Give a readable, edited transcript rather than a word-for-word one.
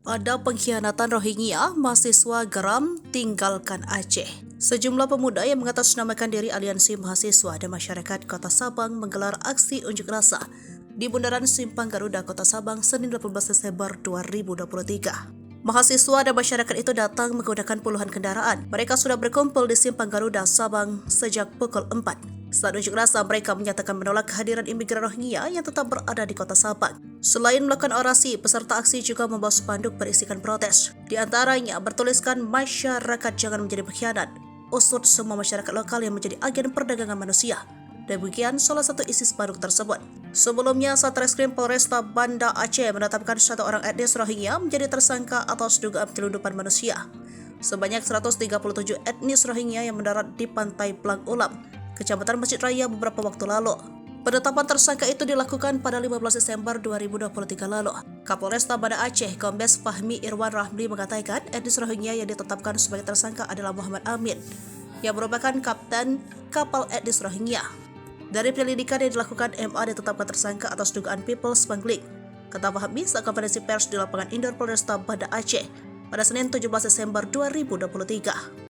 Ada pengkhianatan Rohingya, mahasiswa geram tinggalkan Aceh. Sejumlah pemuda yang mengatasnamakan diri Aliansi Mahasiswa dan Masyarakat Kota Sabang menggelar aksi unjuk rasa di Bundaran Simpang Garuda, Kota Sabang, Senin 18 Desember 2023. Mahasiswa dan masyarakat itu datang menggunakan puluhan kendaraan. Mereka sudah berkumpul di Simpang Garuda, Sabang sejak pukul 4. Saat unjuk rasa, mereka menyatakan menolak kehadiran imigran Rohingya yang tetap berada di Kota Sabang. Selain melakukan orasi, peserta aksi juga membawa spanduk berisikan protes. Di antaranya bertuliskan masyarakat jangan menjadi pengkhianat, usut semua masyarakat lokal yang menjadi agen perdagangan manusia. Demikian salah satu isi spanduk tersebut. Sebelumnya, Satreskrim Polresta Banda Aceh menetapkan satu orang etnis Rohingya menjadi tersangka atas dugaan penyelundupan manusia. Sebanyak 137 etnis Rohingya yang mendarat di Pantai Plang Ulam, Kecamatan Masjid Raya beberapa waktu lalu. Penetapan tersangka itu dilakukan pada 15 Desember 2023 lalu. Kapolresta Banda Aceh, Kombes Fahmi Irwan Rahmi mengatakan etnis Rohingya yang ditetapkan sebagai tersangka adalah Muhammad Amin, yang merupakan kapten kapal etnis Rohingya. Dari penyelidikan yang dilakukan, MA ditetapkan tersangka atas dugaan people smuggling. Kata Fahmi saat konferensi pers di lapangan Indoor Polresta Banda Aceh pada Senin 17 Desember 2023.